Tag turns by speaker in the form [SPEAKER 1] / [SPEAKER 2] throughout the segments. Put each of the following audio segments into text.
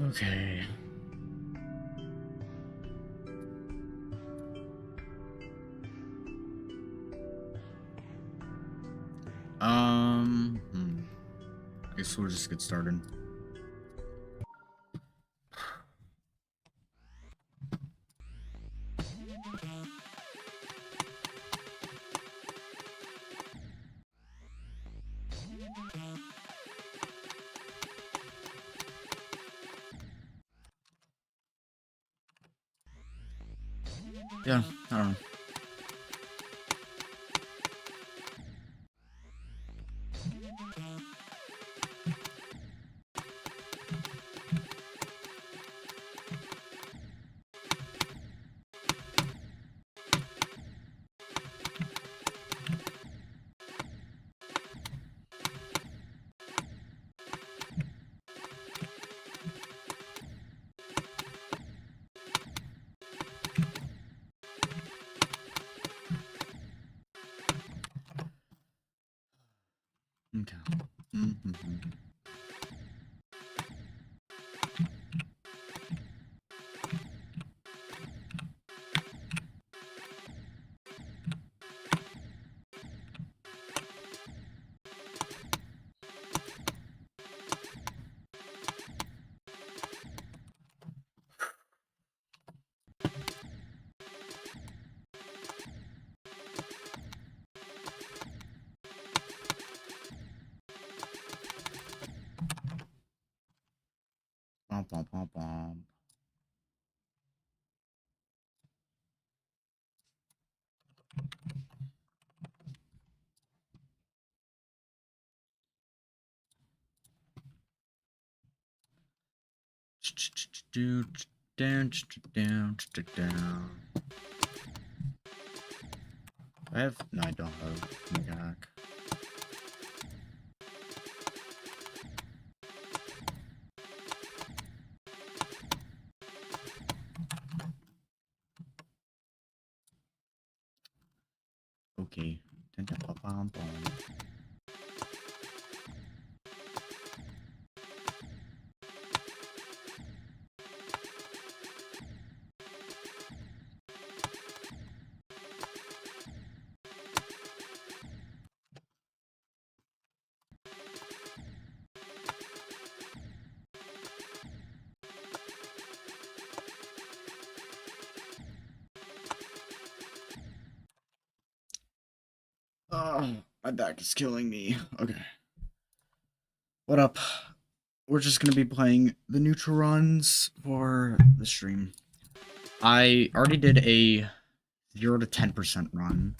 [SPEAKER 1] Okay. I guess we'll just get started. Yeah, I don't know. Okay. Bom, bom, bom, bom. Down. No, I don't have Magak. Okay. Oh, my back is killing me. Okay. What up? We're just gonna be playing the Neutra runs for the stream. I already did a 0 to 10% run.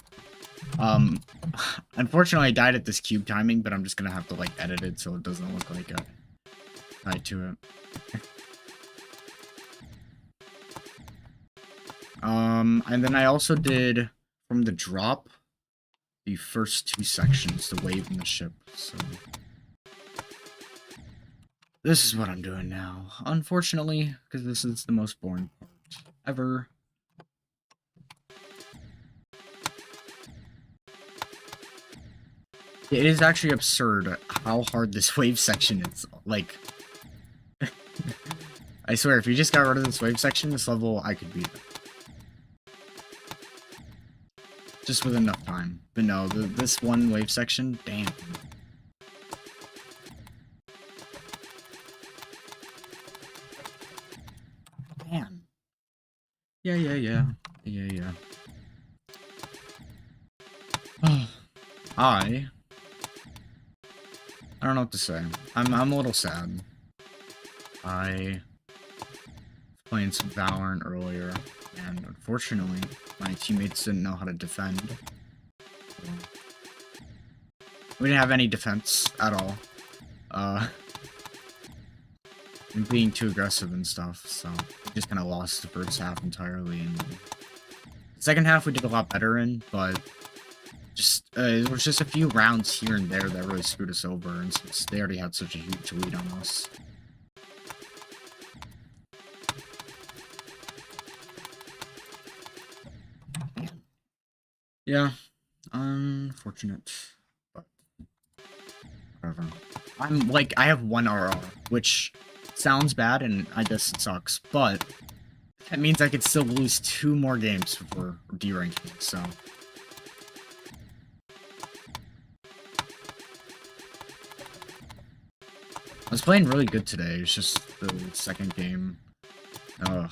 [SPEAKER 1] Unfortunately I died at this cube timing, but I'm just gonna have to like edit it so it doesn't look like a tied to it. And then I also did from the drop the first 2 sections, the wave and the ship. So this is what I'm doing now, unfortunately, because this is the most boring part ever. It is actually absurd how hard this wave section is. Like, I swear, if you just got rid of this wave section, this level, I could beat it. Just with enough time. But no, this one wave section, damn. Damn. Yeah. I don't know what to say. I'm a little sad. I was playing some Valorant earlier, and unfortunately, my teammates didn't know how to defend. So we didn't have any defense at all. And being too aggressive and stuff, so we just kind of lost the first half entirely. And the second half we did a lot better in, but just it was just a few rounds here and there that really screwed us over, and since they already had such a huge lead on us. Yeah, unfortunate, but whatever. I have 1 RR, which sounds bad, and I guess it sucks, but that means I could still lose 2 more games before D-ranking, so... I was playing really good today, it's just the second game. Ugh.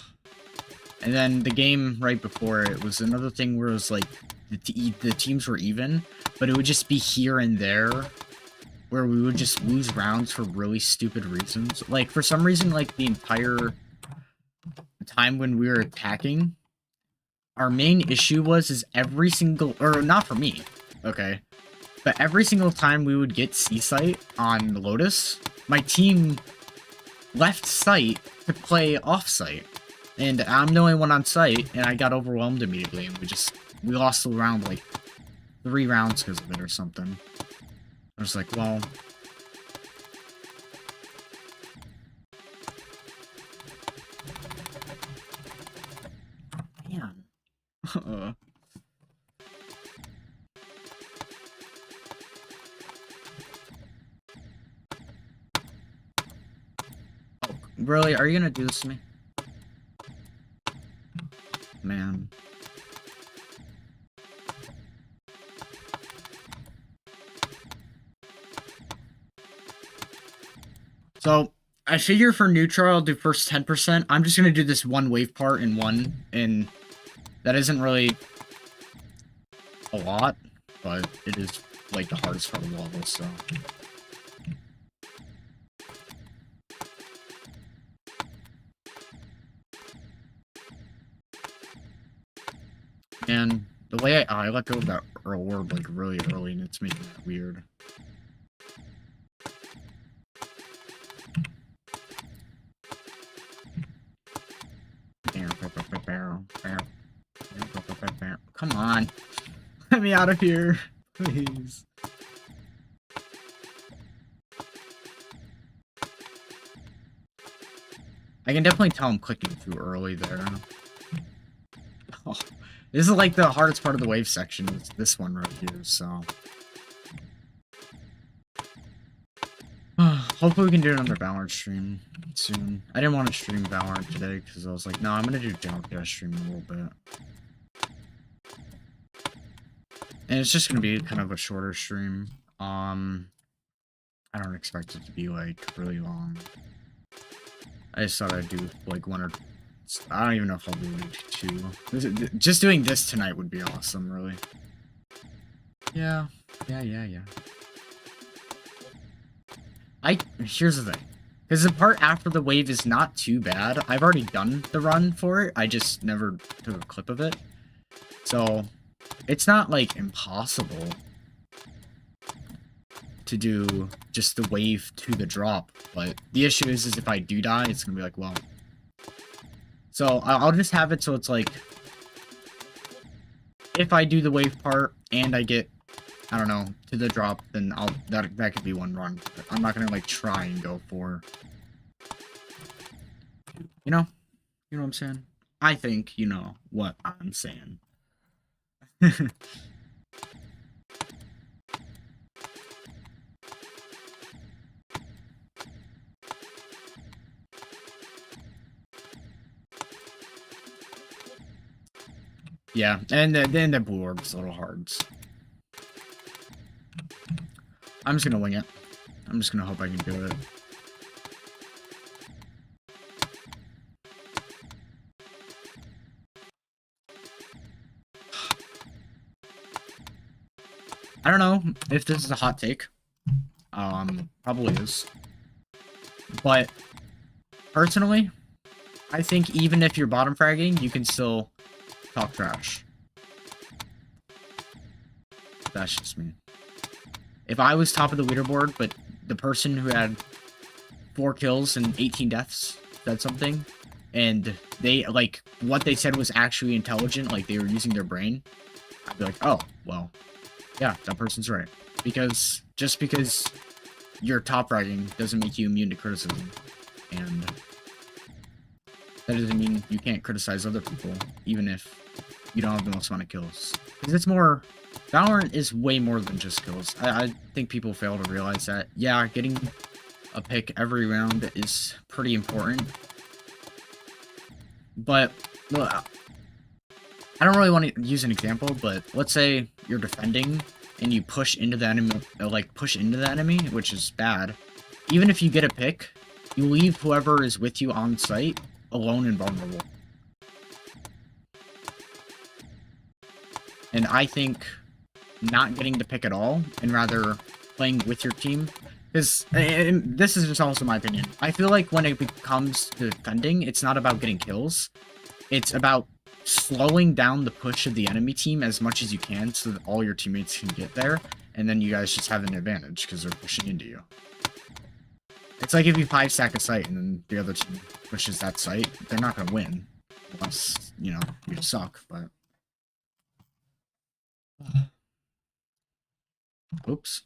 [SPEAKER 1] And then the game right before it was another thing where it was like, the teams were even, but it would just be here and there, where we would just lose rounds for really stupid reasons. Like, for some reason, like, the entire time when we were attacking, our main issue is every single, or not for me, okay, but every single time we would get C-Site on Lotus, my team left site to play off-site, and I'm the only one on site, and I got overwhelmed immediately, and we lost the round, like, 3 rounds because of it or something. I was like, well... Man. Oh, really? Are you gonna do this to me? Man. So, I figure for Neutra, I'll do first 10%. I'm just gonna do this one wave part in one, and that isn't really a lot, but it is, like, the hardest part of the level, so... And the way I let go of that orb, like, really early, and it's making that weird. Come on. Let me out of here, please. I can definitely tell I'm clicking too early there. Oh, this is like the hardest part of the wave section, is this one right here, so... Hopefully we can do another Valorant stream soon. I didn't want to stream Valorant today, because I was like, no, I'm gonna do General stream in a little bit. And it's just gonna be kind of a shorter stream. I don't expect it to be, like, really long. I just thought I'd do, like, 1 or... I don't even know if I'll do 2. Just doing this tonight would be awesome, really. Yeah. Here's the thing. Because the part after the wave is not too bad. I've already done the run for it. I just never took a clip of it. So, it's not, like, impossible to do just the wave to the drop. But the issue is if I do die, it's gonna be like, well... So, I'll just have it so it's like... If I do the wave part, and I get... I don't know, to the drop, then that could be one run. But I'm not gonna, like, try and go for... You know? You know what I'm saying? I think you know what I'm saying. Yeah, and then the blue orb's a little hard. I'm just gonna wing it. I'm just gonna hope I can do it. I don't know if this is a hot take. Probably is. But, personally, I think even if you're bottom fragging, you can still talk trash. That's just me. If I was top of the leaderboard, but the person who had 4 kills and 18 deaths said something, and they, like, what they said was actually intelligent, like they were using their brain, I'd be like, oh, well, yeah, that person's right. Because, just because you're top fragging doesn't make you immune to criticism. And that doesn't mean you can't criticize other people, even if you don't have the most amount of kills. Because it's more... Valorant is way more than just kills. I think people fail to realize that. Yeah, getting a pick every round is pretty important. But, look, I don't really want to use an example, but let's say you're defending and you push into the enemy, which is bad. Even if you get a pick, you leave whoever is with you on site alone and vulnerable. And I think not getting to pick at all, and rather playing with your team, is, and this is just also my opinion, I feel like when it comes to defending, it's not about getting kills, it's about slowing down the push of the enemy team as much as you can so that all your teammates can get there, and then you guys just have an advantage because they're pushing into you. It's like if you 5-stack a site and then the other team pushes that site, they're not going to win. Unless, you know, you suck, but... Oops.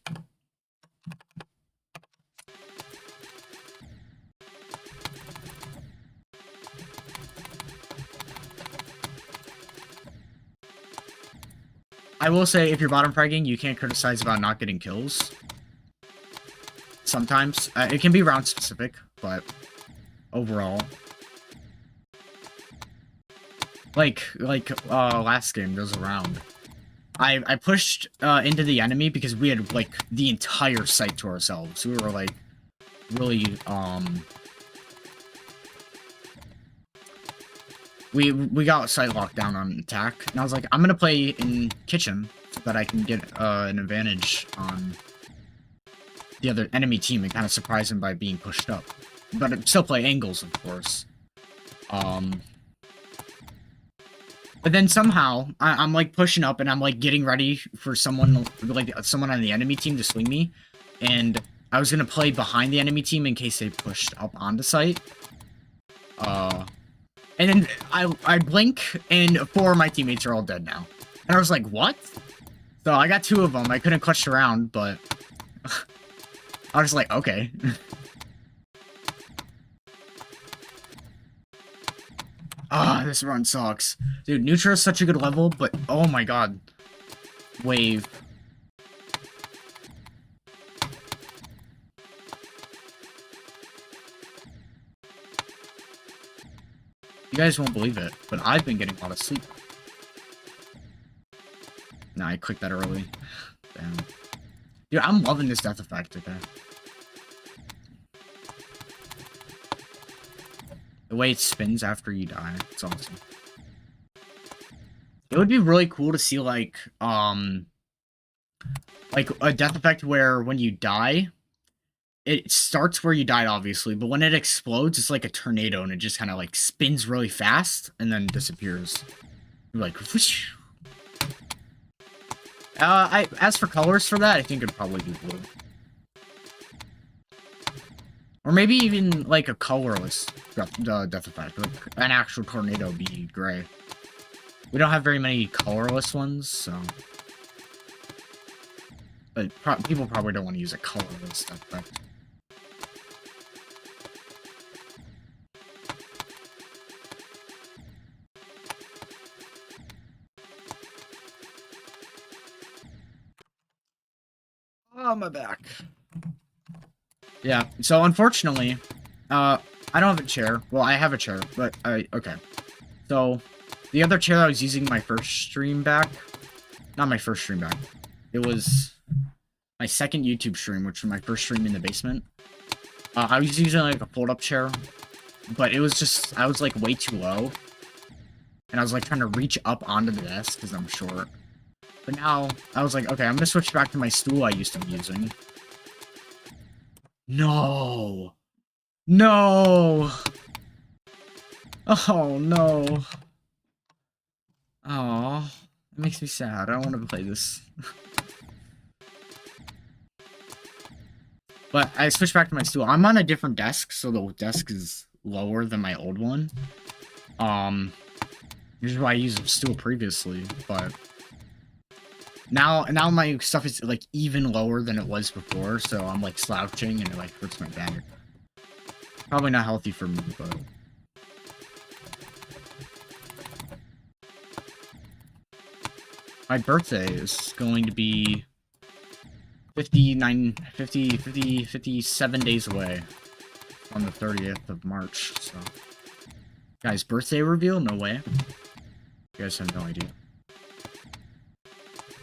[SPEAKER 1] I will say, if you're bottom fragging, you can't criticize about not getting kills. Sometimes. It can be round specific, but overall. Like last game, there was a round. I pushed into the enemy because we had, like, the entire site to ourselves. We were, like, really, We got site locked down on attack, and I was like, I'm gonna play in kitchen so that I can get an advantage on the other enemy team and kind of surprise them by being pushed up. But still play angles, of course. But then somehow, I'm like pushing up and I'm like getting ready for someone, like someone on the enemy team to swing me. And I was gonna play behind the enemy team in case they pushed up onto site. And then I blink and 4 of my teammates are all dead now. And I was like, what? So I got 2 of them. I couldn't clutch around, but I was like, okay. Ah, this run sucks. Dude, Neutra is such a good level, but oh my god. Wave. You guys won't believe it, but I've been getting a lot of sleep. Nah, I clicked that early. Damn. Dude, I'm loving this death effect, okay? The way it spins after you die, it's awesome. It would be really cool to see, like a death effect where when you die, it starts where you died, obviously, but when it explodes, it's like a tornado, and it just kind of, like, spins really fast, and then disappears. You're like, whoosh. As for colors for that, I think it'd probably be blue. Or maybe even, like, a colorless death effect. Like, an actual tornado would be gray. We don't have very many colorless ones, so... But people probably don't want to use a colorless death effect. Oh, my back. Yeah, so unfortunately, I don't have a chair. Well, I have a chair, but okay. So, the other chair I was using my first stream back, not my first stream back, it was my second YouTube stream, which was my first stream in the basement. I was using, like, a fold-up chair, but it was just, I was, like, way too low, and I was, like, trying to reach up onto the desk, because I'm short. But now, I was like, okay, I'm gonna switch back to my stool I used to be using. No! No! Oh, no. Oh, it makes me sad. I don't want to play this. But I switched back to my stool. I'm on a different desk, so the desk is lower than my old one. This is why I used a stool previously, but... Now my stuff is, like, even lower than it was before, so I'm, like, slouching and it, like, hurts my back. Probably not healthy for me, but... My birthday is going to be 57 days away on the 30th of March, so. Guys, birthday reveal? No way. You guys have no idea.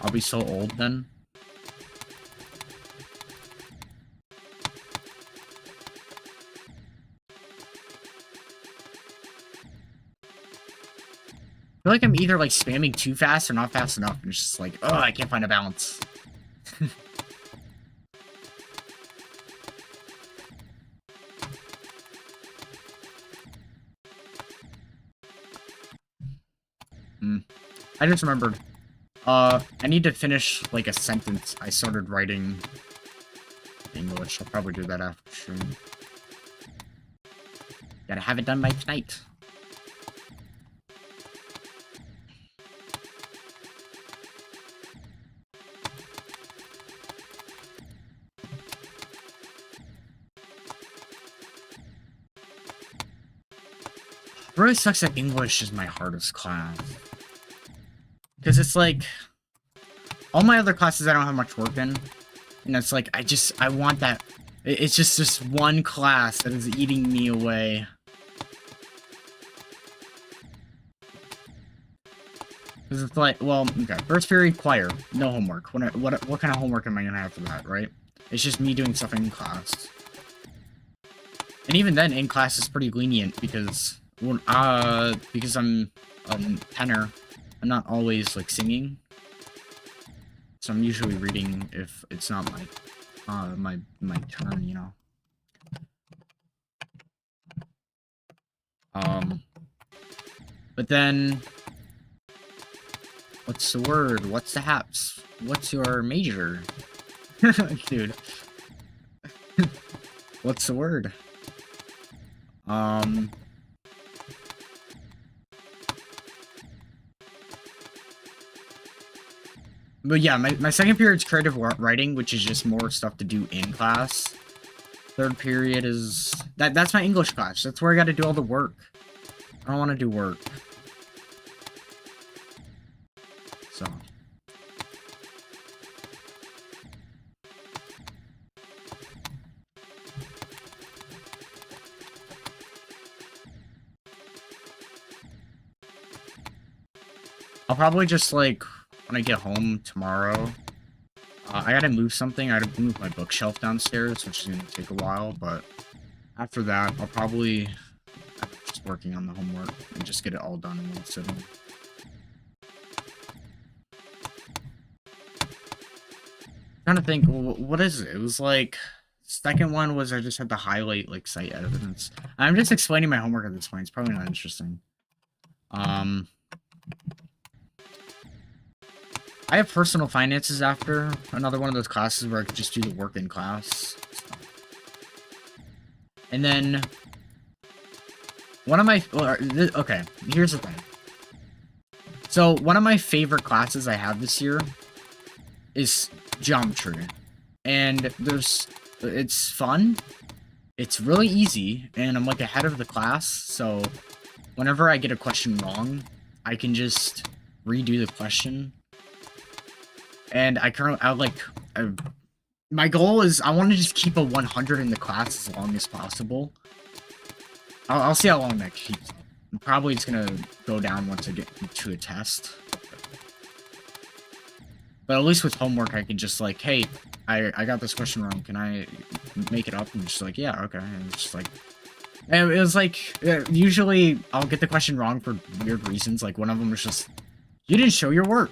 [SPEAKER 1] I'll be so old then. I feel like I'm either like spamming too fast or not fast enough, and it's just like, oh, I can't find a balance. I just remembered. I need to finish like a sentence I started writing English. I'll probably do that after stream. Gotta have it done by tonight. It really sucks that English is my hardest class. Because it's like, all my other classes I don't have much work in. And it's like, I want that. It's just this one class that is eating me away. Because it's like, well, okay, first period, choir, no homework. What kind of homework am I gonna have for that, right? It's just me doing stuff in class. And even then, in class is pretty lenient because I'm a tenor. I'm not always like singing, so I'm usually reading if it's not my turn, you know. But then, what's the word? What's the haps? What's your major, dude? What's the word? But yeah, my second period is creative writing, which is just more stuff to do in class. Third period is... That's my English class. That's where I gotta do all the work. I don't want to do work. So... I'll probably just, like... when I get home tomorrow, I gotta move something. I gotta move my bookshelf downstairs, which is gonna take a while, but after that, I'll probably just working on the homework and just get it all done in one sitting. I'm trying to think, what is it? It was like, second one was I just had to highlight, like, site evidence. I'm just explaining my homework at this point. It's probably not interesting. I have personal finances after another one of those classes where I could just do the work in class. And then one of my okay, here's the thing. So one of my favorite classes I have this year is geometry, and it's fun. It's really easy, and I'm like ahead of the class. So whenever I get a question wrong, I can just redo the question. And my goal is I want to just keep a 100 in the class as long as possible. I'll see how long that keeps. Probably it's gonna go down once I get to a test. But at least with homework, I can just like, hey, I got this question wrong. Can I make it up? And just like, yeah, okay. And it's just like, and it was like, usually I'll get the question wrong for weird reasons. Like one of them was just, you didn't show your work.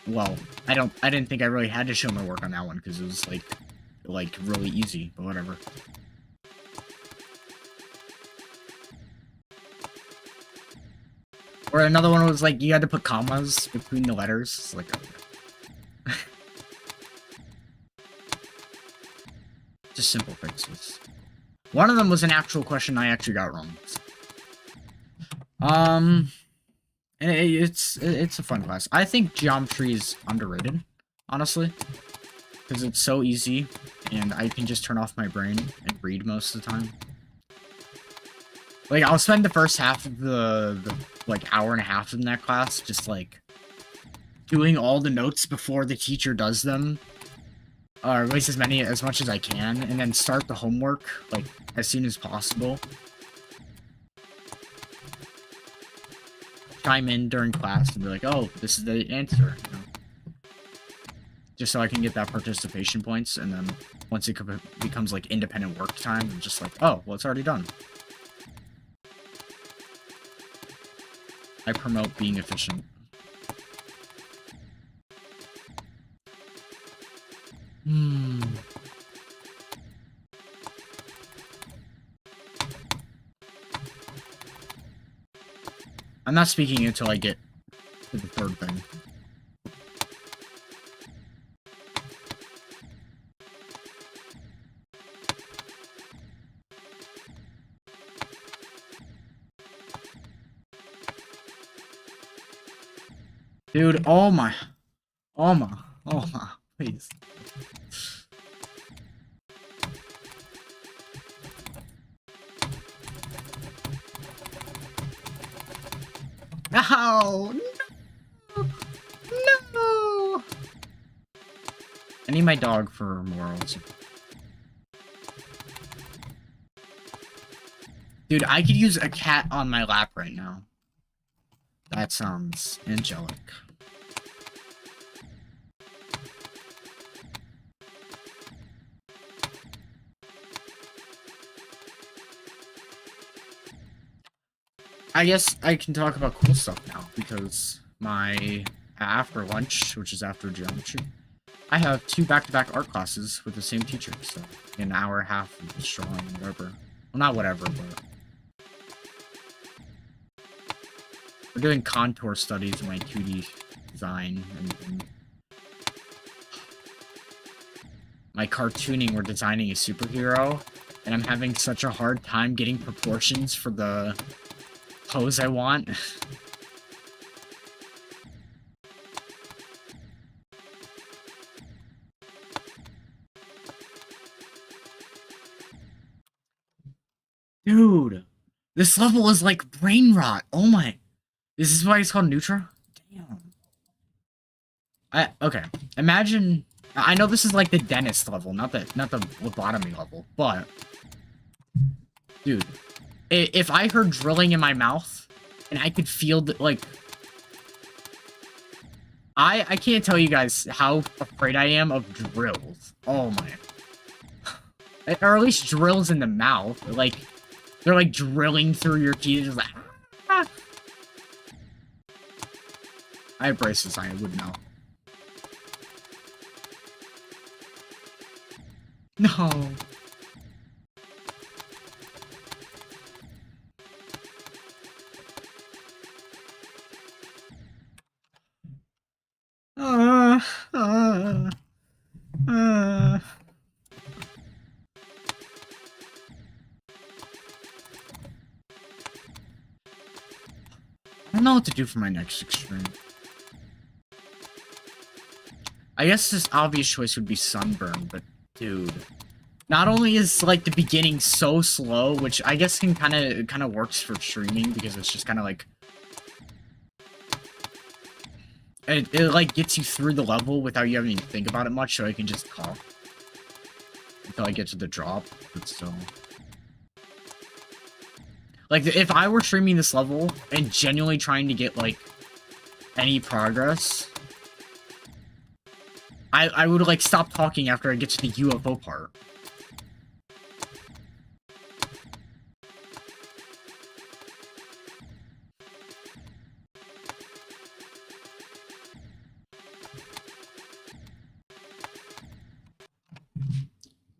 [SPEAKER 1] Well, I didn't think I really had to show my work on that one because it was like really easy, but whatever. Or another one was like you had to put commas between the letters. It's like, okay. Just simple fixes. One of them was an actual question I actually got wrong. And it's a fun class. I think geometry is underrated, honestly, because it's so easy, and I can just turn off my brain and read most of the time. Like, I'll spend the first half of the like, hour and a half in that class just, like, doing all the notes before the teacher does them, or at least as much as I can, and then start the homework like as soon as possible. Chime in during class and be like, "Oh, this is the answer," you know? Just so I can get that participation points, and then once it becomes like independent work time, I'm just like, "Oh, well, it's already done." I promote being efficient. I'm not speaking until I get to the third thing. Dude, oh my, please. No! No! I need my dog for morals. Dude, I could use a cat on my lap right now. That sounds angelic. I guess I can talk about cool stuff now, because my after lunch, which is after geometry, I have 2 back-to-back art classes with the same teacher, so an hour and a half of just drawing, whatever. Well, not whatever, but we're doing contour studies in my 2D design, and my cartooning, we're designing a superhero, and I'm having such a hard time getting proportions for the pose I want. Dude, this level is like brain rot. Oh my. This is why it's called Neutra? Damn. Okay. Imagine, I know this is like the dentist level, not the lobotomy level, but dude, if I heard drilling in my mouth and I could feel the, like, I can't tell you guys how afraid I am of drills. Oh my. Or at least drills in the mouth. Like, they're like drilling through your teeth. Just like, ah. I have braces, I would know. No. I don't know what to do for my next extreme. I guess this obvious choice would be sunburn, but dude, not only is like the beginning so slow, which I guess can kind of works for streaming because it's just kind of like it like gets you through the level without you having to think about it much, so I can just talk until I get to the drop. But still, like if I were streaming this level and genuinely trying to get like any progress, I would like stop talking after I get to the UFO part.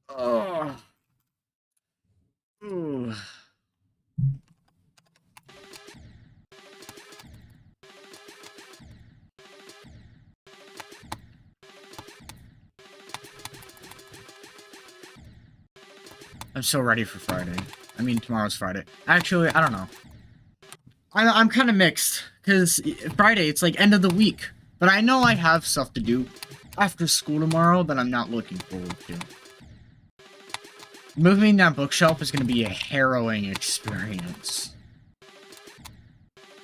[SPEAKER 1] Oh. Ooh. I'm so ready for Friday. I mean, tomorrow's Friday. Actually, I don't know. I'm kind of mixed, because Friday, it's like end of the week. But I know I have stuff to do after school tomorrow that I'm not looking forward to. Moving that bookshelf is going to be a harrowing experience.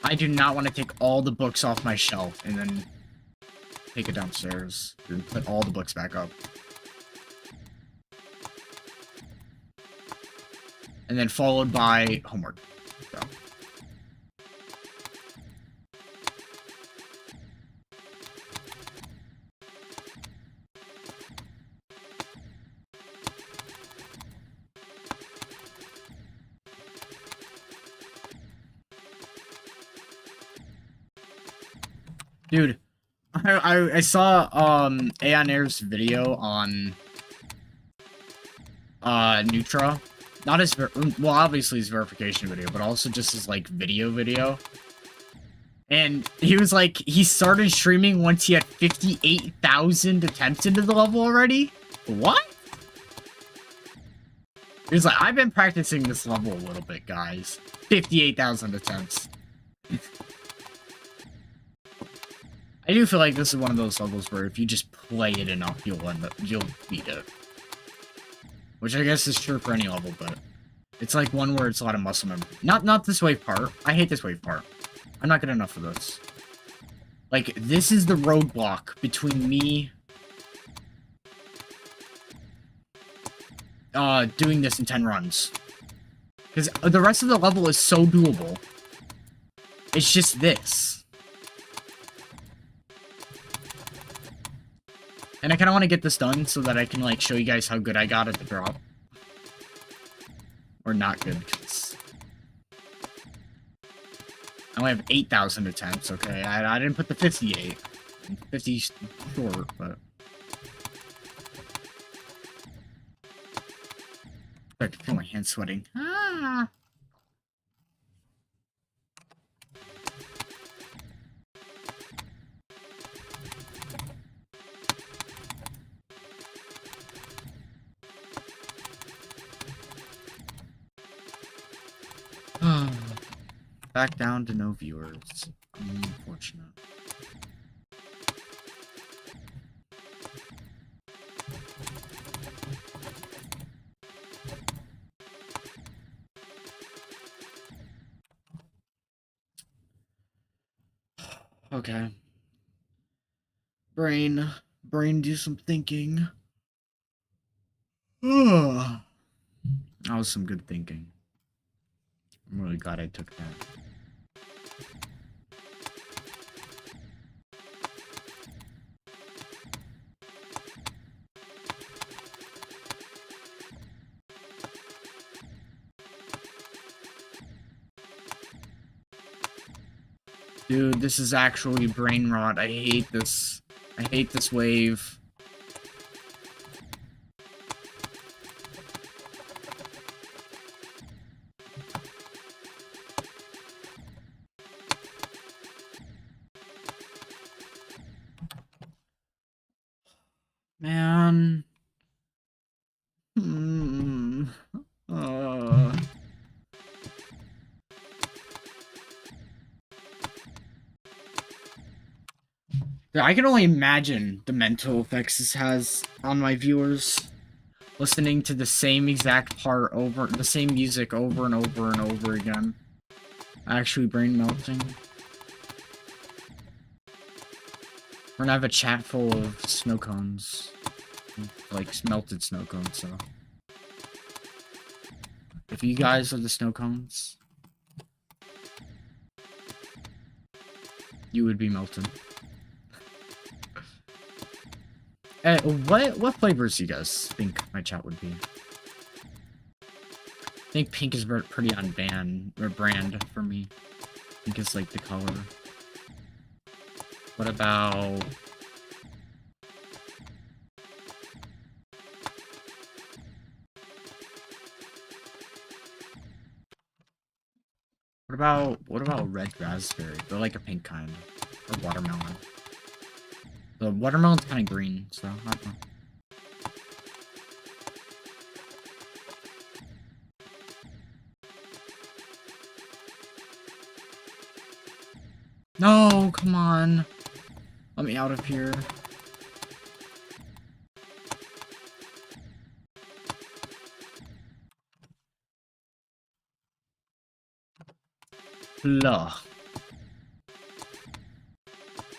[SPEAKER 1] I do not want to take all the books off my shelf and then take it downstairs and put all the books back up. And then followed by homework. So. Dude, I saw Aeon Air's video on Neutra. Not his well, obviously his verification video, but also just his like video. And he was like, he started streaming once he had 58,000 attempts into the level already. What? He was like, I've been practicing this level a little bit, guys. 58,000 attempts. I do feel like this is one of those levels where if you just play it enough, you'll beat it. Which I guess is true for any level, but it's like one where it's a lot of muscle memory. Not this wave part. I hate this wave part. I'm not good enough for this. Like, this is the roadblock between me doing this in 10 runs. Because the rest of the level is so doable. It's just this. And I kind of want to get this done so that I can, like, show you guys how good I got at the drop. Or not good, because I only have 8,000 attempts, okay? I didn't put the 58. 50 short, but I can feel my hands sweating. Ah! Back down to no viewers. Unfortunate. Okay. Brain, do some thinking. That was some good thinking. I'm really glad I took that. Dude, this is actually brain rot. I hate this. I hate this wave. Man. I can only imagine the mental effects this has on my viewers. Listening to the same exact part over, the same music over and over and over again. Actually brain melting. We're gonna have a chat full of snow cones. Like, melted snow cones, so. If you guys are the snow cones, you would be melted. Hey, what flavors do you guys think my chat would be? I think pink is pretty on brand for me. Pink is like the color. What about what about red raspberry? They're like a pink kind. Or watermelon. The watermelon's kind of green, so I don't know. No, come on. Let me out of here. Blah.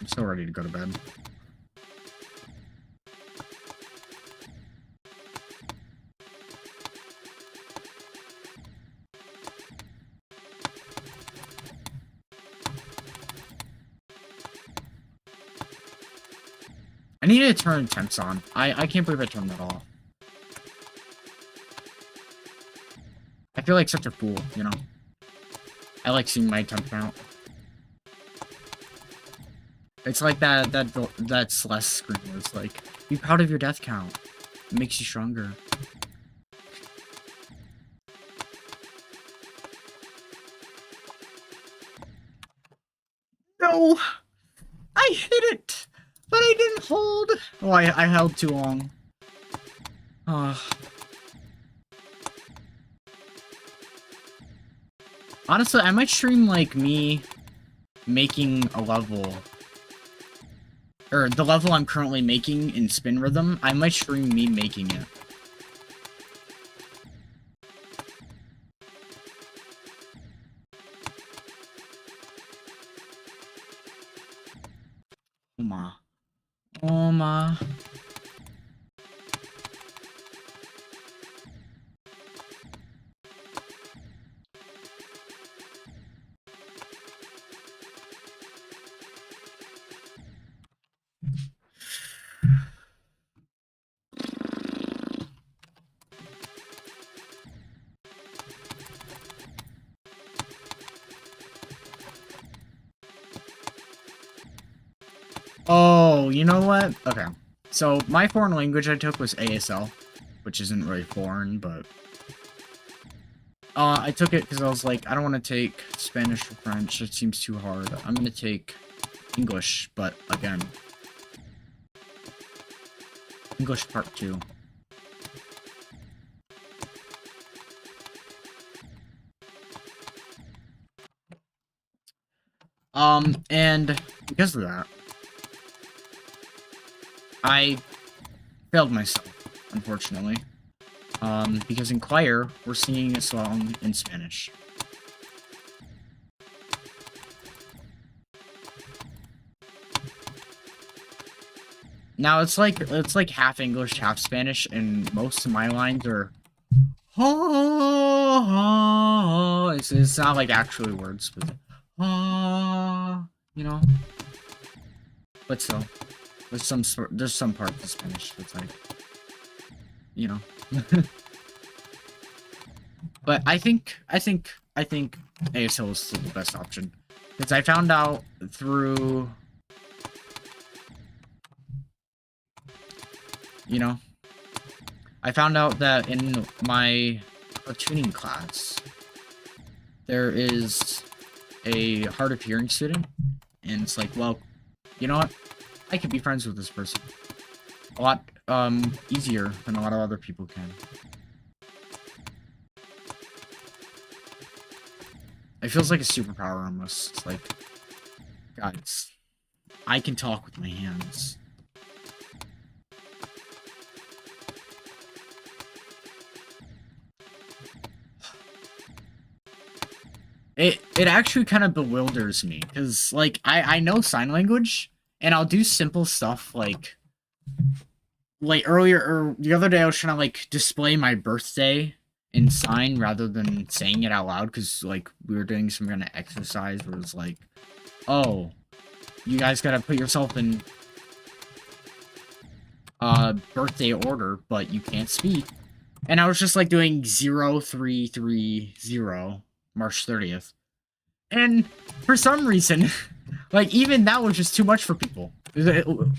[SPEAKER 1] I'm so ready to go to bed. I need to turn temps on. I can't believe I turned that off. I feel like such a fool, you know? I like seeing my temp count. It's like that Celeste screen where it's like, be proud of your death count. It makes you stronger. No! I hit it! But I didn't hold! Oh, I held too long. Honestly, I might stream, like, me making a level. Or the level I'm currently making in Spin Rhythm. I might stream me making it. Oma. Oma. Oh, you know what? Okay. So, my foreign language I took was ASL, which isn't really foreign, but... I took it because I was like, I don't want to take Spanish or French, it seems too hard. I'm gonna take English, but again... English Part 2. And because of that, I failed myself, unfortunately. Because in choir, we're singing a song in Spanish. Now, it's like half English, half Spanish, and most of my lines are... It's not like actually words, but... you know? But still, there's some part of Spanish that's like... You know? But I think ASL is still the best option. Because I found out through... You know? I found out that in my tuning class, there is a hard of hearing student, and it's like, well, you know what? I could be friends with this person. A lot, easier than a lot of other people can. It feels like a superpower almost. It's like, guys, I can talk with my hands. It actually kind of bewilders me, because, like, I know sign language, and I'll do simple stuff, like earlier, or the other day, I was trying to, like, display my birthday in sign rather than saying it out loud, because, like, we were doing some kind of exercise where it was like, oh, you guys gotta put yourself in birthday order, but you can't speak. And I was just, like, doing 0330, March 30th. And for some reason, like, even that was just too much for people.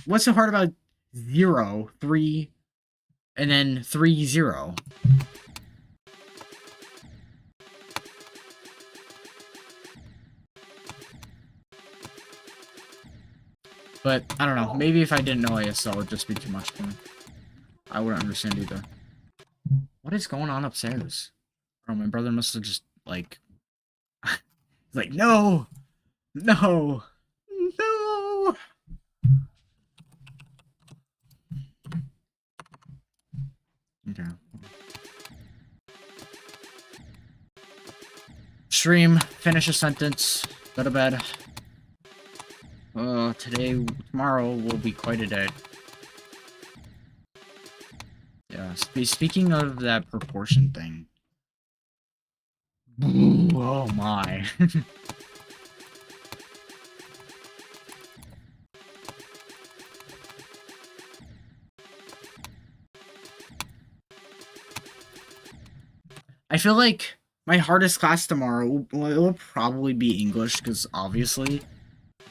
[SPEAKER 1] What's so hard about 0, 3, and then 30? But, I don't know, maybe if I didn't know ASL, it would just be too much for me. I wouldn't understand either. What is going on upstairs? Oh, my brother must have just, like... like, no! No! No! Okay. Stream, finish a sentence, go to bed. Tomorrow will be quite a day. Yeah, speaking of that proportion thing. Oh my. I feel like my hardest class tomorrow will probably be English, because obviously,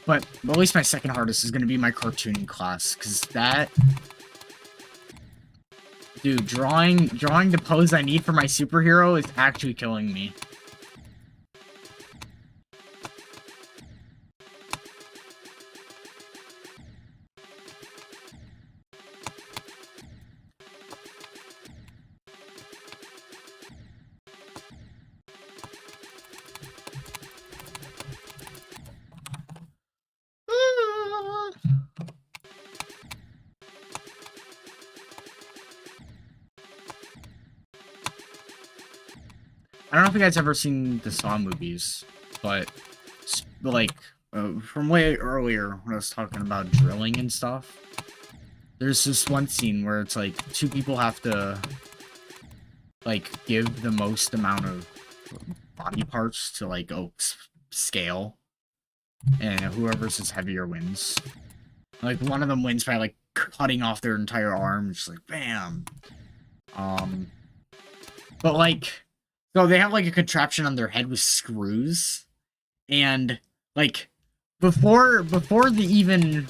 [SPEAKER 1] but at least my second hardest is going to be my cartooning class, because that, dude, drawing the pose I need for my superhero is actually killing me. I don't know if you guys ever seen the Saw movies, but like from way earlier when I was talking about drilling and stuff, there's this one scene where it's like two people have to like give the most amount of body parts to like scale, and whoever's is heavier wins. Like one of them wins by like cutting off their entire arm, just like bam. But like, so they have like a contraption on their head with screws, and like before they even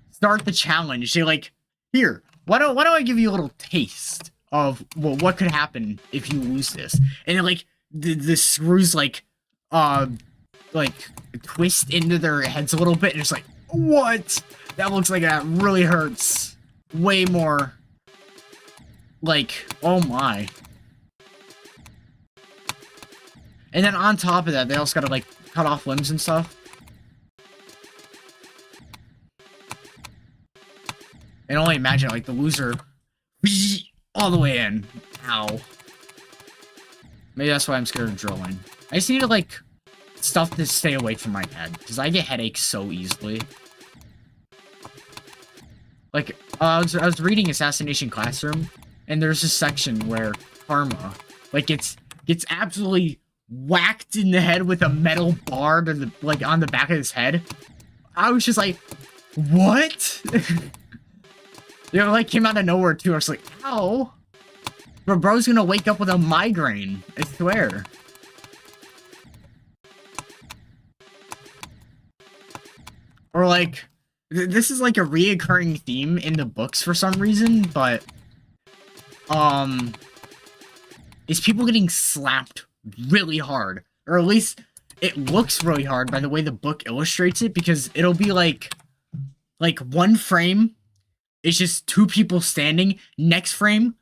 [SPEAKER 1] start the challenge, they like, here, why don't I give you a little taste of what could happen if you lose this? And then like the screws like twist into their heads a little bit, and it's like, what? That looks like that really hurts. Way more. Like, oh my. And then on top of that, they also gotta like cut off limbs and stuff. And only imagine like the loser all the way in. Ow. Maybe that's why I'm scared of drilling. I just need to like stuff to stay away from my head, because I get headaches so easily. Like, I was reading Assassination Classroom, and there's a section where Karma, like, gets absolutely whacked in the head with a metal bar to the, like, on the back of his head. I was just like, what? You know, like, came out of nowhere, too. I was like, ow. But bro's gonna wake up with a migraine, I swear. Or, like, this is, like, a reoccurring theme in the books for some reason, but, is people getting slapped really hard. Or at least, it looks really hard by the way the book illustrates it, because it'll be, like, one frame is just two people standing, next frame,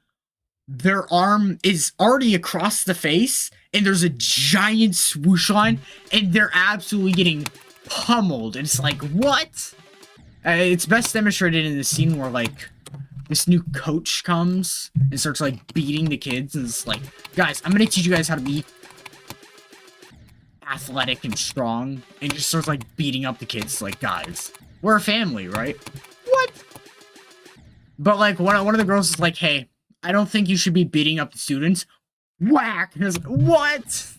[SPEAKER 1] their arm is already across the face, and there's a giant swoosh line, and they're absolutely getting pummeled. And it's like, what? It's best demonstrated in the scene where, like, this new coach comes and starts, like, beating the kids, and it's like, guys, I'm gonna teach you guys how to be athletic and strong, and just starts, like, beating up the kids. Like, guys, we're a family, right? What? But, like, one of the girls is like, hey, I don't think you should be beating up the students. Whack! And I was like, what?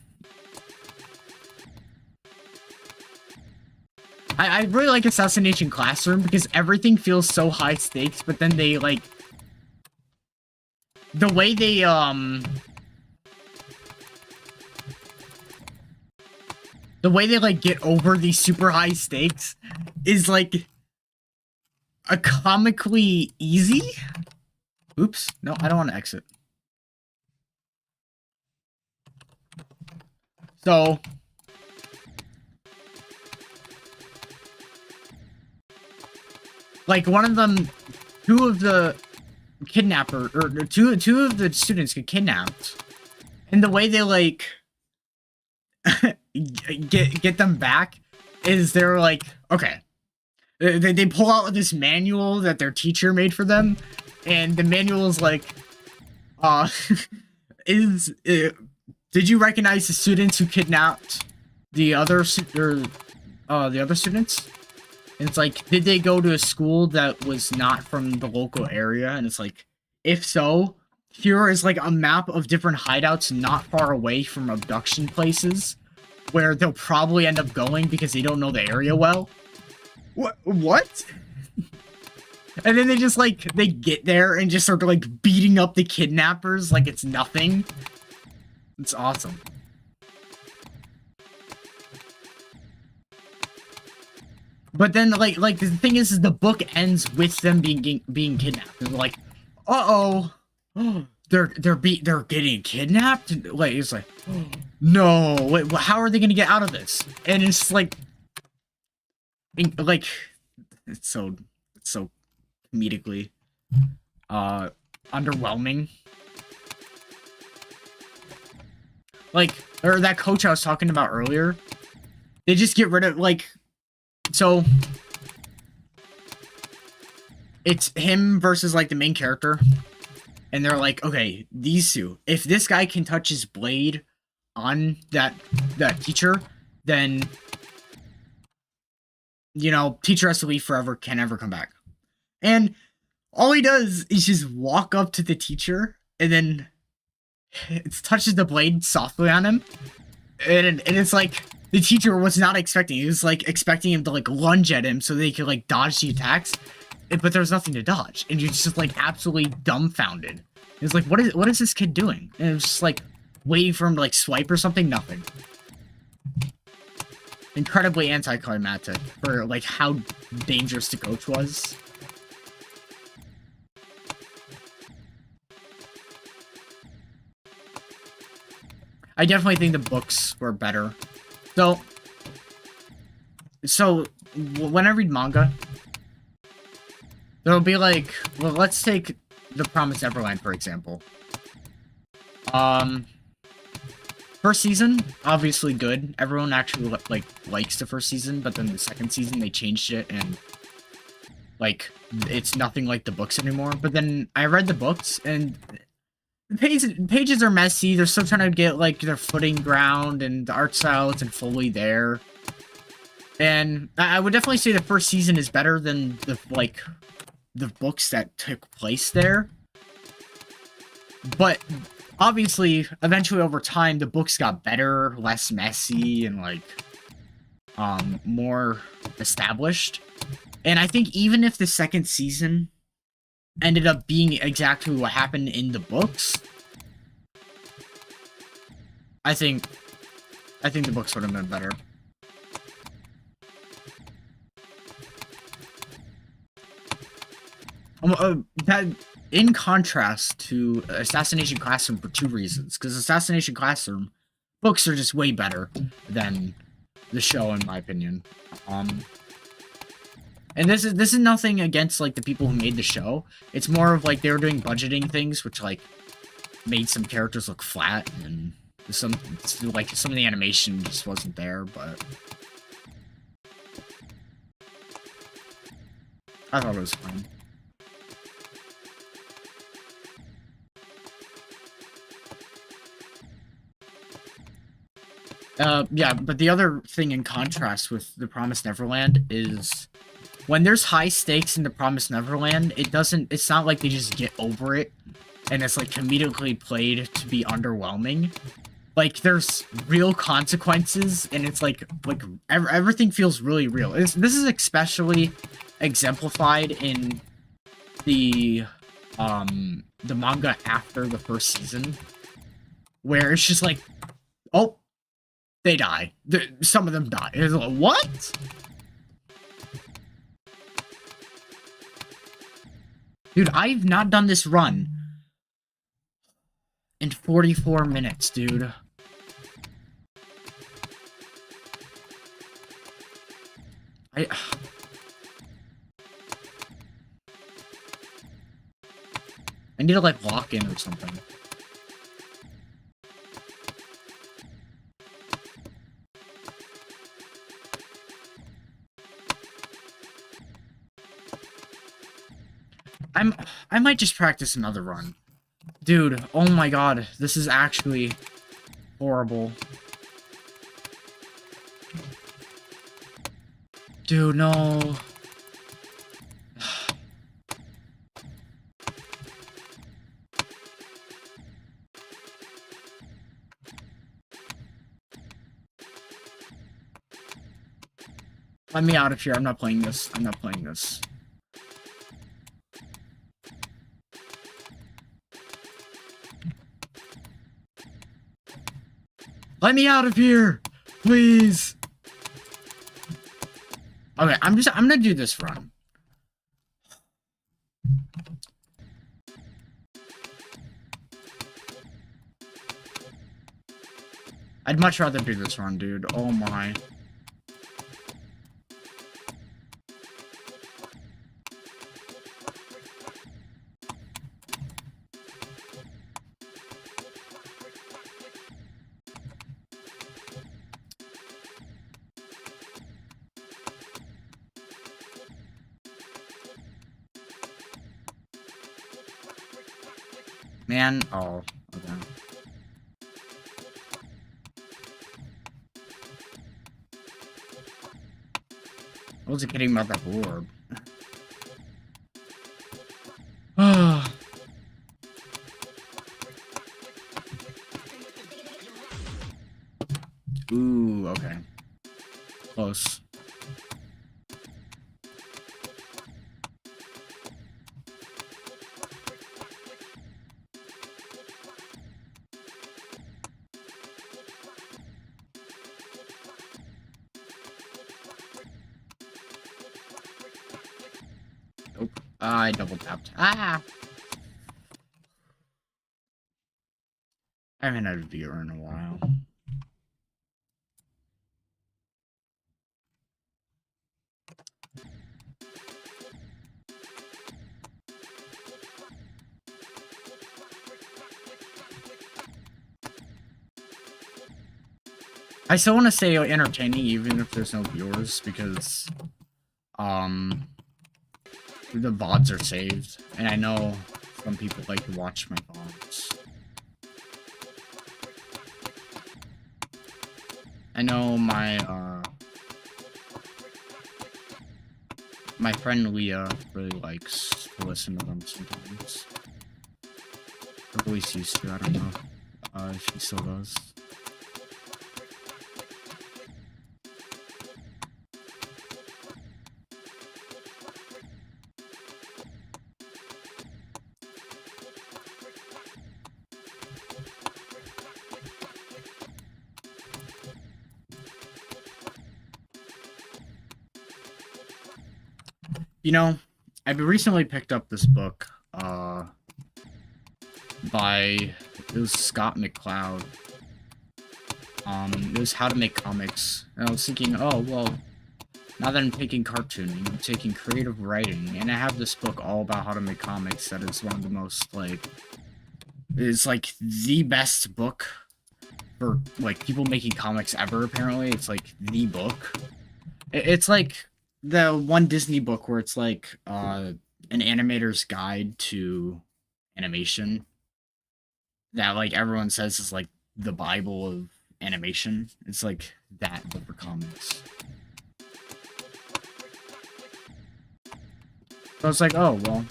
[SPEAKER 1] I really like Assassination Classroom because everything feels so high stakes, but then they, like... The way they, the way they, like, get over these super high stakes is, like, a comically easy? Oops. No, I don't want to exit. So... Like, one of them, two of the kidnapper, or two of the students get kidnapped. And the way they, like, get them back is they're like, okay. They pull out this manual that their teacher made for them. And the manual is like, did you recognize the students who kidnapped the other students? And it's like, did they go to a school that was not from the local area? And it's like, if so, here is like a map of different hideouts not far away from abduction places where they'll probably end up going because they don't know the area well. What? And then they just like, they get there and just start like beating up the kidnappers like it's nothing. It's awesome. But then, like the thing is the book ends with them being kidnapped. And like, uh-oh, they're getting kidnapped. Like it's like, no, wait, how are they gonna get out of this? And it's like it's so comedically underwhelming. Like, or that coach I was talking about earlier, they just get rid of, like, so it's him versus like the main character, and they're like, okay, these two, if this guy can touch his blade on that teacher, then, you know, teacher has to leave forever, can't ever come back. And all he does is just walk up to the teacher and then it touches the blade softly on him, and it's like the teacher was not expecting. He was like expecting him to like lunge at him so they could like dodge the attacks, but there was nothing to dodge, and you're just like absolutely dumbfounded. It's like, what is this kid doing? And it was just like waiting for him to like swipe or something. Nothing. Incredibly anticlimactic for like how dangerous the coach was. I definitely think the books were better. So when I read manga, there'll be like, well, let's take The Promised Neverland, for example. First season, obviously good. Everyone actually like likes the first season, but then the second season they changed it and like it's nothing like the books anymore. But then I read the books and the pages are messy. They're still trying to get like their footing ground, and the art style isn't fully there. And I would definitely say the first season is better than the books that took place there. But obviously, eventually over time, the books got better, less messy, and like more established. And I think even if the second season ended up being exactly what happened in the books, I think the books would have been better. That, in contrast to Assassination Classroom, for two reasons. Because Assassination Classroom books are just way better than the show, in my opinion. And this is nothing against like the people who made the show. It's more of like they were doing budgeting things, which like made some characters look flat, and some of the animation just wasn't there. But I thought it was fun. Yeah, but the other thing in contrast with The Promised Neverland is when there's high stakes in The Promised Neverland, it's not like they just get over it and it's like comedically played to be underwhelming. Like there's real consequences, and it's like everything feels really real. This is especially exemplified in the manga after the first season, where it's just like, oh, they die. Some of them die. It's like, what? Dude, I've not done this run in 44 minutes, dude. I need to, like, lock in or something. I might just practice another run. Dude, oh my god, this is actually horrible. Dude, no. Let me out of here. I'm not playing this. I'm not playing this. Let me out of here! Please! Okay, I'm gonna do this run. I'd much rather do this run, dude. Oh my. Man, oh, okay. I wasn't kidding about that orb. Ooh, okay. Close. Nope. I double tapped. Ah! I haven't had a viewer in a while. I still want to stay entertaining even if there's no viewers because, the VODs are saved, and I know some people like to watch my VODs. I know my friend Leah really likes to listen to them sometimes. Or at least used to, I don't know if she still does. You know, I've recently picked up this book, it was Scott McCloud. It was How to Make Comics. And I was thinking, oh, well, now that I'm taking cartooning, I'm taking creative writing, and I have this book all about how to make comics that is one of the most, like, it's, like, the best book for, like, people making comics ever, apparently. It's, like, the book. It's, like, the one Disney book where it's, like, an animator's guide to animation that, like, everyone says is, like, the Bible of animation. It's, like, that, but for comics. So it's like, oh, well,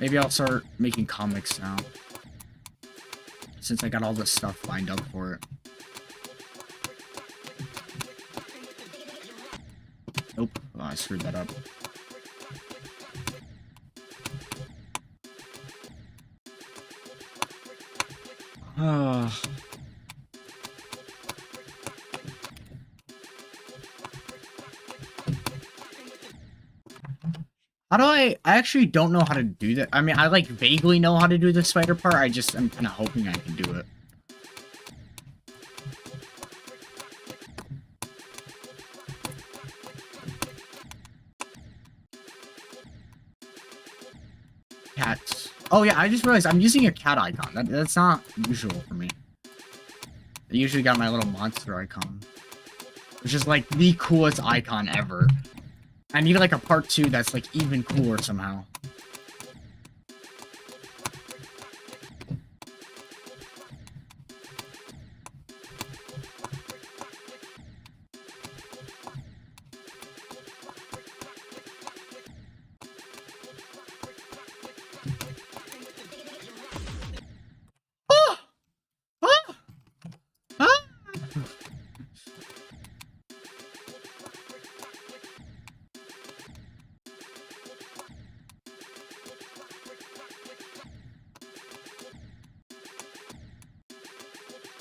[SPEAKER 1] maybe I'll start making comics now. Since I got all this stuff lined up for it. Nope. Oh, I screwed that up. How do I actually don't know how to do that. I mean, I, like, vaguely know how to do the spider part. I'm kind of hoping I can do it. Cats. Oh, yeah, I just realized I'm using a cat icon. That's not usual for me. I usually got my little monster icon. Which is, like, the coolest icon ever. I need, like, a part 2 that's, like, even cooler somehow.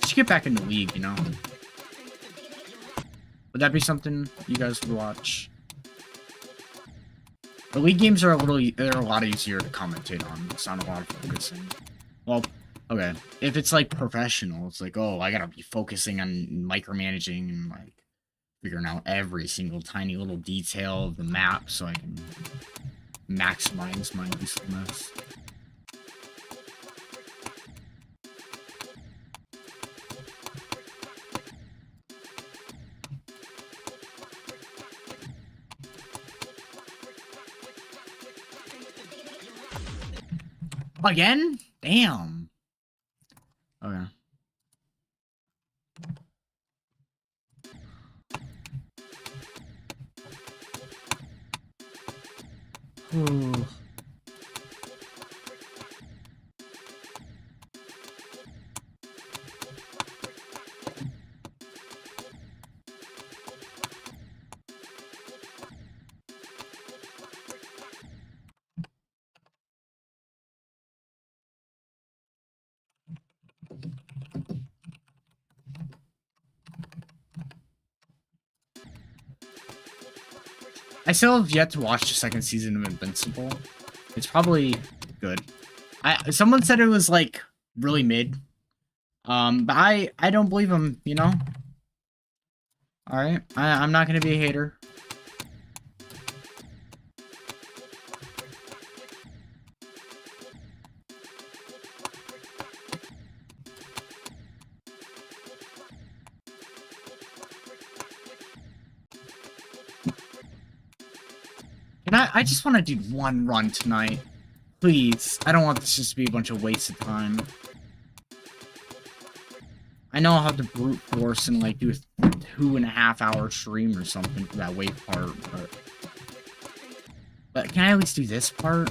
[SPEAKER 1] should get back in the league, you know? Would that be something you guys would watch? The league games are they're a lot easier to commentate on. It's not a lot of focusing. Well, okay. If it's like professional, it's like, oh, I gotta be focusing on micromanaging and like figuring out every single tiny little detail of the map so I can maximize my usefulness. Again? Damn. Okay. Ooh. I still have yet to watch the second season of Invincible. It's probably good. Someone said it was like really mid. But I don't believe him, you know? Alright. I'm not gonna be a hater. I just want to do one run tonight. Please. I don't want this just to be a bunch of wasted time. I know I'll have to brute force and like do a 2.5 hour stream or something for that wave part, but can I at least do this part?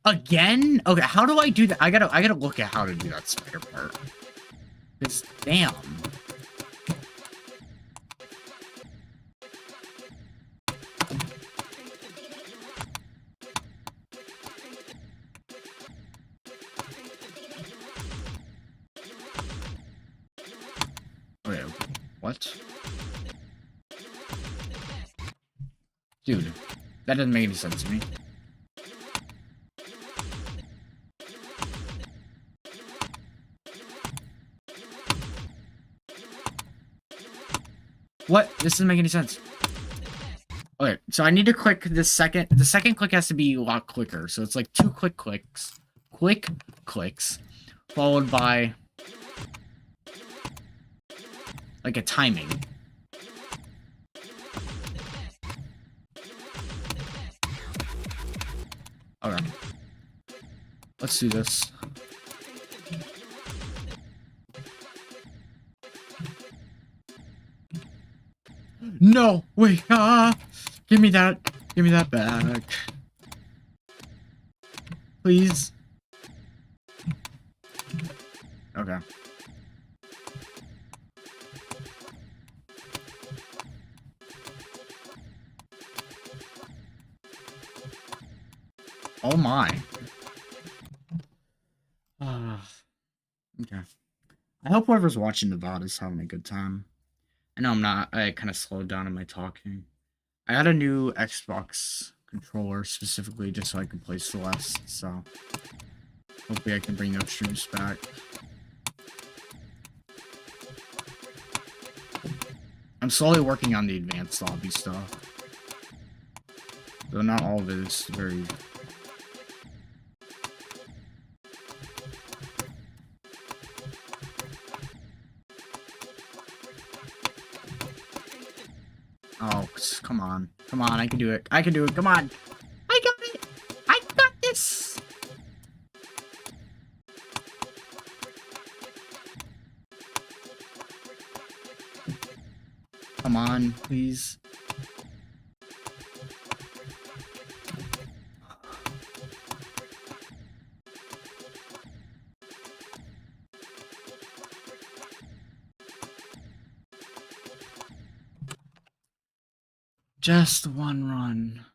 [SPEAKER 1] Again? Okay, how do I do that? I gotta look at how to do that spider part. Because, damn. Okay, what? Dude, that doesn't make any sense to me. What? This doesn't make any sense. Okay, so I need to click the second click has to be a lot quicker. So it's like 2 quick clicks, followed by like a timing. Okay. Let's do this. No! Wait! Ah! Give me that! Give me that back. Please. Okay. Oh my. Okay. I hope whoever's watching the VOD is having a good time. I know I'm not. I kind of slowed down in my talking. I got a new Xbox controller specifically just so I can play Celeste, so hopefully I can bring those streams back. I'm slowly working on the advanced lobby stuff. Though not all of it is very... Oh, come on. Come on, I can do it. I can do it. Come on. I got it. I got this. Come on, please. Just one run.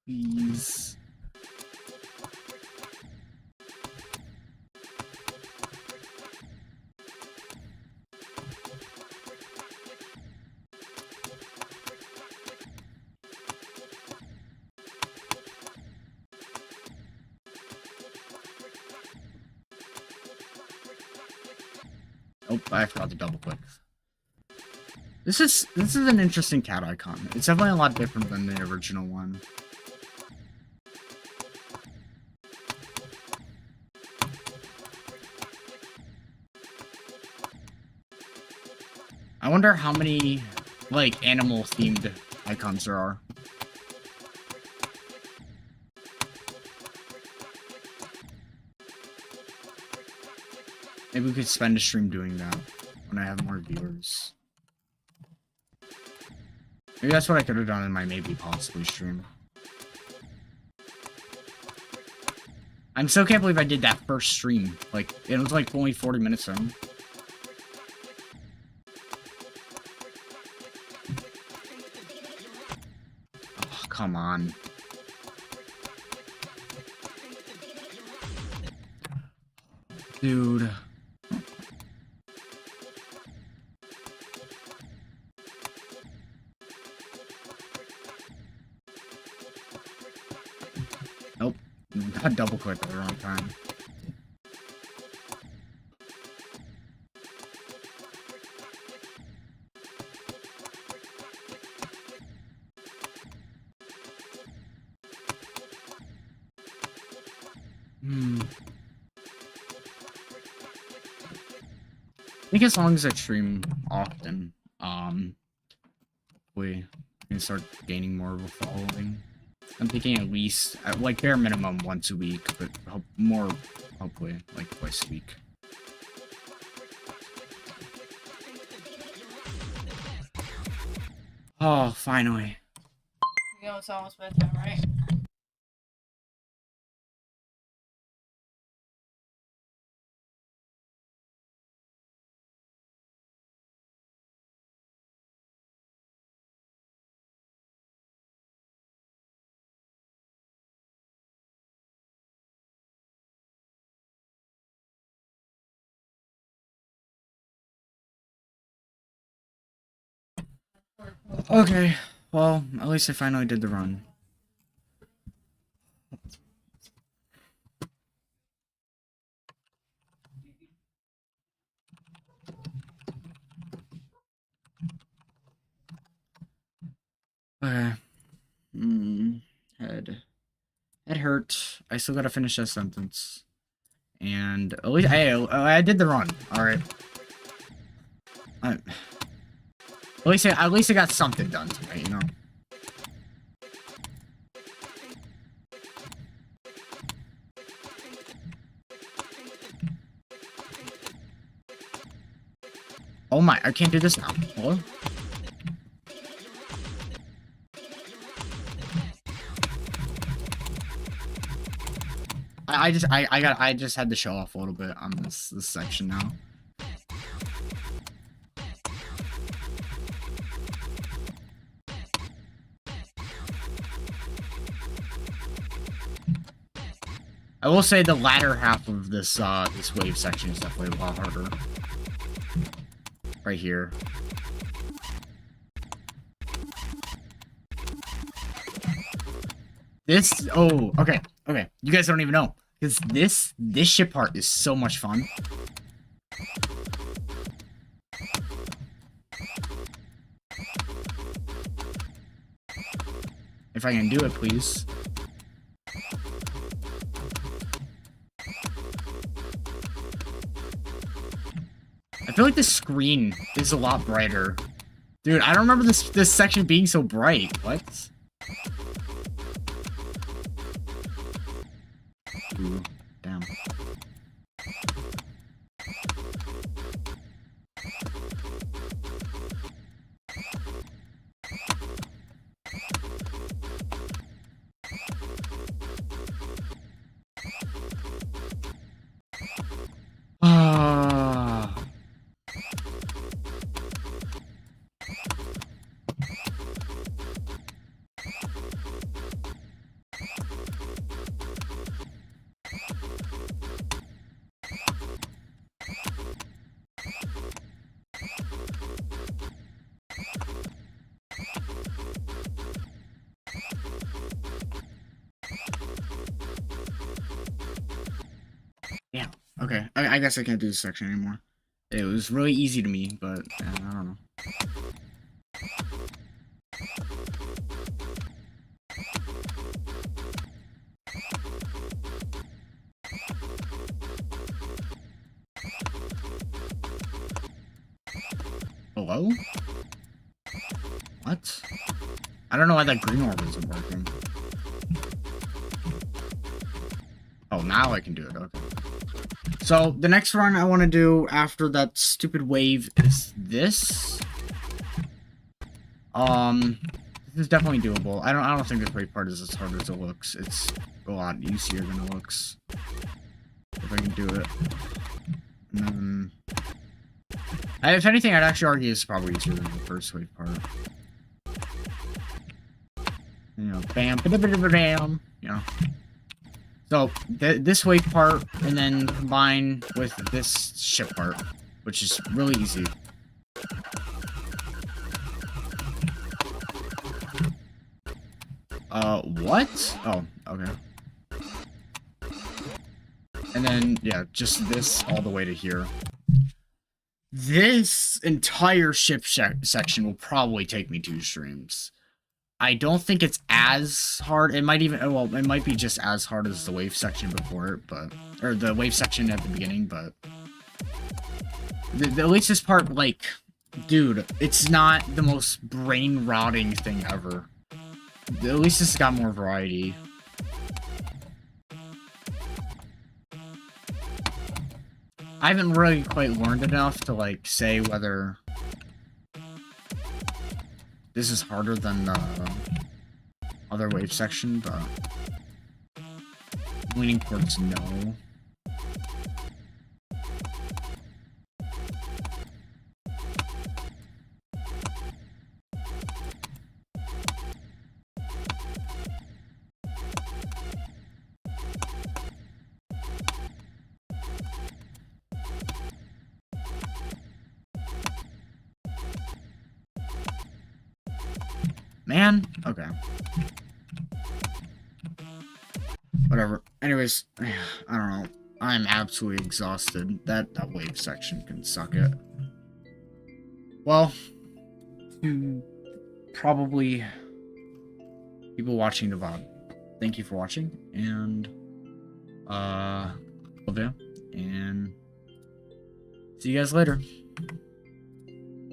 [SPEAKER 1] Please. Oh, I forgot to double click. This is an interesting cat icon. It's definitely a lot different than the original one. I wonder how many, like, animal-themed icons there are. Maybe we could spend a stream doing that when I have more viewers. Maybe that's what I could have done in my maybe possibly stream. I still can't believe I did that first stream. Like, it was like only 40 minutes in. Oh, come on. Dude. Nope. I double clicked at the wrong time. I think as long as I stream often, we can start gaining more of a following. I'm thinking at least, like, bare minimum once a week, but more, hopefully, like, twice a week. Oh, finally.
[SPEAKER 2] You know, it's almost bedtime, right?
[SPEAKER 1] Okay, well, at least I finally did the run. Okay. Head. Head hurt. I still gotta finish that sentence. And at least I did the run. Alright. At least I got something done tonight, you know? Oh my, I can't do this now. Hello? I just had to show off a little bit on this section now. I will say the latter half of this this wave section is definitely a lot harder. Right here. This, oh, okay, okay. You guys don't even know. Because this ship part is so much fun. If I can do it, please. I feel like the screen is a lot brighter. Dude, I don't remember this section being so bright. What? Ooh, damn. Ah. Yeah. Okay. I guess I can't do this section anymore. It was really easy to me, but I don't know. Hello? What? I don't know why that green orb isn't working. Oh, now I can do it. Okay. So, the next run I want to do after that stupid wave is this. This is definitely doable. I don't think this wave part is as hard as it looks. It's a lot easier than it looks. If I can do it. And then... if anything, I'd actually argue it's probably easier than the first wave part. You know, bam, bam, you know. So, this wave part, and then combine with this ship part, which is really easy. What? Oh, okay. And then, yeah, just this all the way to here. This entire ship section will probably take me 2 streams. I don't think it's as hard. It might even, well, it might be just as hard as the wave section before it, but, or the wave section at the beginning, but at least this part, like, dude, it's not the most brain-rotting thing ever. At least this has got more variety. I haven't really quite learned enough to, like, say whether this is harder than the other wave section, but I'm leaning towards no. Man, okay. Whatever. Anyways, I don't know. I'm absolutely exhausted. That wave section can suck it. Well, to probably people watching the VOD, thank you for watching, and love you, and see you guys later.